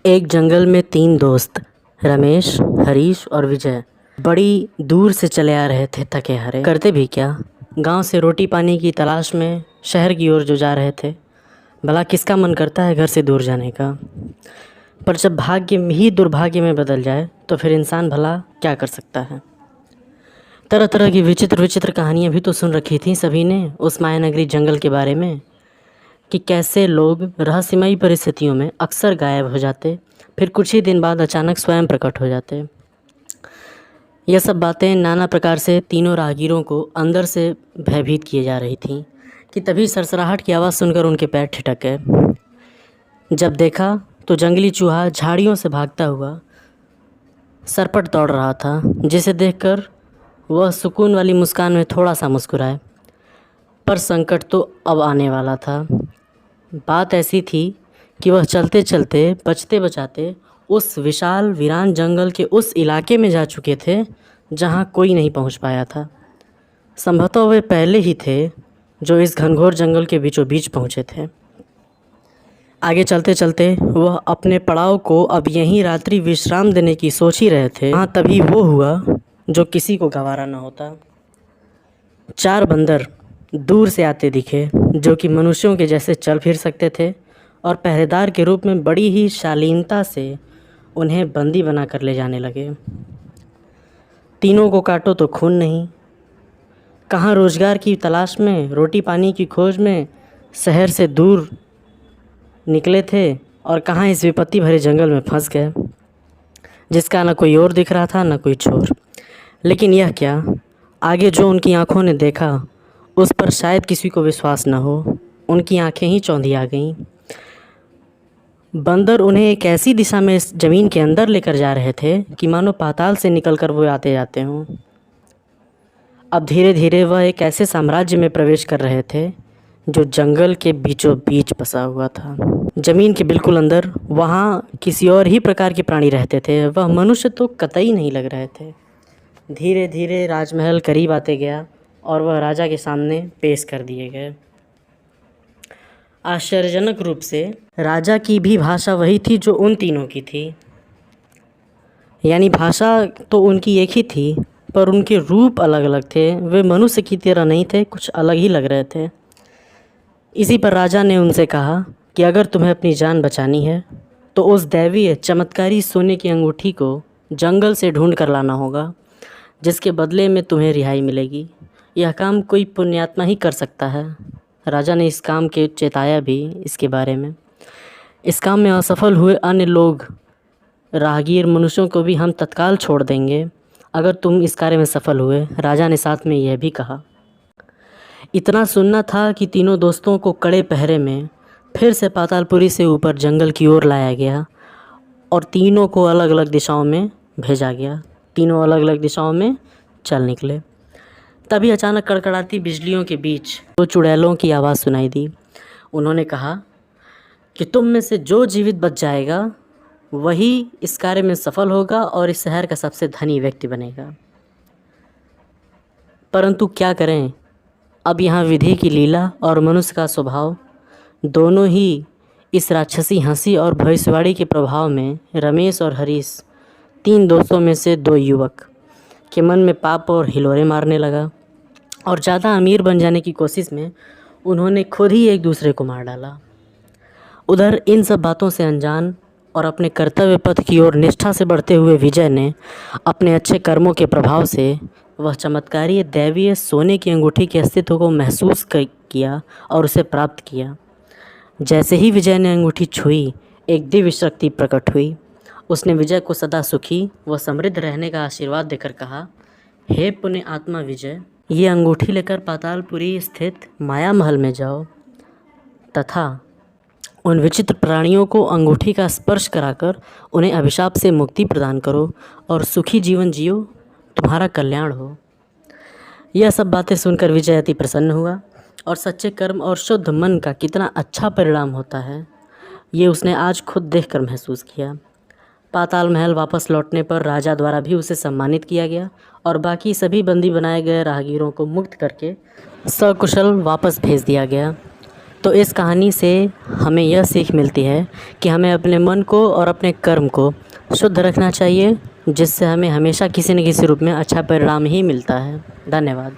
एक जंगल में तीन दोस्त रमेश, हरीश और विजय बड़ी दूर से चले आ रहे थे, थके हारे। करते भी क्या, गांव से रोटी पानी की तलाश में शहर की ओर जो जा रहे थे। भला किसका मन करता है घर से दूर जाने का। पर जब भाग्य ही दुर्भाग्य में बदल जाए तो फिर इंसान भला क्या कर सकता है। तरह तरह की विचित्र विचित्र कहानियाँ भी तो सुन रखी थी सभी ने उस मायानगरी जंगल के बारे में, कि कैसे लोग रहस्यमयी परिस्थितियों में अक्सर गायब हो जाते, फिर कुछ ही दिन बाद अचानक स्वयं प्रकट हो जाते। यह सब बातें नाना प्रकार से तीनों राहगीरों को अंदर से भयभीत किए जा रही थीं कि तभी सरसराहट की आवाज़ सुनकर उनके पैर ठिठक गए। जब देखा तो जंगली चूहा झाड़ियों से भागता हुआ सरपट दौड़ रहा था, जिसे देखकर वह सुकून वाली मुस्कान में थोड़ा सा मुस्कुराए। पर संकट तो अब आने वाला था। बात ऐसी थी कि वह चलते चलते बचते बचाते उस विशाल वीरान जंगल के उस इलाके में जा चुके थे जहां कोई नहीं पहुंच पाया था। संभवतः वे पहले ही थे जो इस घनघोर जंगल के बीचों बीच पहुंचे थे। आगे चलते चलते वह अपने पड़ाव को अब यहीं रात्रि विश्राम देने की सोच ही रहे थे। हाँ, तभी वो हुआ जो किसी को गवारा न होता। चार बंदर दूर से आते दिखे, जो कि मनुष्यों के जैसे चल फिर सकते थे और पहरेदार के रूप में बड़ी ही शालीनता से उन्हें बंदी बनाकर ले जाने लगे। तीनों को काटो तो खून नहीं। कहाँ रोजगार की तलाश में, रोटी पानी की खोज में शहर से दूर निकले थे और कहाँ इस विपत्ति भरे जंगल में फंस गए, जिसका न कोई और दिख रहा था न कोई छोर। लेकिन यह क्या, आगे जो उनकी आंखों ने देखा उस पर शायद किसी को विश्वास न हो। उनकी आंखें ही चौंधी आ गईं। बंदर उन्हें एक ऐसी दिशा में इस ज़मीन के अंदर लेकर जा रहे थे कि मानो पाताल से निकलकर वो आते जाते हों। अब धीरे धीरे वह एक ऐसे साम्राज्य में प्रवेश कर रहे थे जो जंगल के बीचों बीच बसा हुआ था। ज़मीन के बिल्कुल अंदर वहाँ किसी और ही प्रकार के प्राणी रहते थे। वह मनुष्य तो कतई नहीं लग रहे थे। धीरे धीरे राजमहल करीब आते गया और वह राजा के सामने पेश कर दिए गए। आश्चर्यजनक रूप से राजा की भी भाषा वही थी जो उन तीनों की थी। यानी भाषा तो उनकी एक ही थी, पर उनके रूप अलग अलग थे। वे मनुष्य की तरह नहीं थे, कुछ अलग ही लग रहे थे। इसी पर राजा ने उनसे कहा कि अगर तुम्हें अपनी जान बचानी है तो उस दैवीय चमत्कारी सोने की अंगूठी को जंगल से ढूंढ कर लाना होगा, जिसके बदले में तुम्हें रिहाई मिलेगी। यह काम कोई पुण्यात्मा ही कर सकता है। राजा ने इस काम के चेताया भी इसके बारे में। इस काम में असफल हुए अन्य लोग, राहगीर मनुष्यों को भी हम तत्काल छोड़ देंगे अगर तुम इस कार्य में सफल हुए। राजा ने साथ में यह भी कहा। इतना सुनना था कि तीनों दोस्तों को कड़े पहरे में फिर से पातालपुरी से ऊपर जंगल की ओर लाया गया और तीनों को अलग अलग दिशाओं में भेजा गया। तीनों अलग अलग दिशाओं में चल निकले। तभी अचानक कड़कड़ाती बिजलियों के बीच दो चुड़ैलों की आवाज़ सुनाई दी। उन्होंने कहा कि तुम में से जो जीवित बच जाएगा वही इस कार्य में सफल होगा और इस शहर का सबसे धनी व्यक्ति बनेगा। परंतु क्या करें, अब यहाँ विधि की लीला और मनुष्य का स्वभाव दोनों ही इस राक्षसी हंसी और भविष्यवाणी के प्रभाव में रमेश और हरीश, तीन दोस्तों में से दो युवक, के मन में पाप और हिलोरे मारने लगा और ज़्यादा अमीर बन जाने की कोशिश में उन्होंने खुद ही एक दूसरे को मार डाला। उधर इन सब बातों से अनजान और अपने कर्तव्य पथ की ओर निष्ठा से बढ़ते हुए विजय ने अपने अच्छे कर्मों के प्रभाव से वह चमत्कारी दैवीय सोने की अंगूठी के अस्तित्व को महसूस किया और उसे प्राप्त किया। जैसे ही विजय ने अंगूठी छुई, एक दिव्य शक्ति प्रकट हुई। उसने विजय को सदा सुखी व समृद्ध रहने का आशीर्वाद देकर कहा, हे पुण्य आत्मा विजय, ये अंगूठी लेकर पातालपुरी स्थित माया महल में जाओ तथा उन विचित्र प्राणियों को अंगूठी का स्पर्श कराकर उन्हें अभिशाप से मुक्ति प्रदान करो और सुखी जीवन जियो, तुम्हारा कल्याण हो। यह सब बातें सुनकर विजय अति प्रसन्न हुआ और सच्चे कर्म और शुद्ध मन का कितना अच्छा परिणाम होता है, ये उसने आज खुद देखकर महसूस किया। पाताल महल वापस लौटने पर राजा द्वारा भी उसे सम्मानित किया गया और बाकी सभी बंदी बनाए गए राहगीरों को मुक्त करके सकुशल वापस भेज दिया गया। तो इस कहानी से हमें यह सीख मिलती है कि हमें अपने मन को और अपने कर्म को शुद्ध रखना चाहिए, जिससे हमें हमेशा किसी न किसी रूप में अच्छा परिणाम ही मिलता है। धन्यवाद।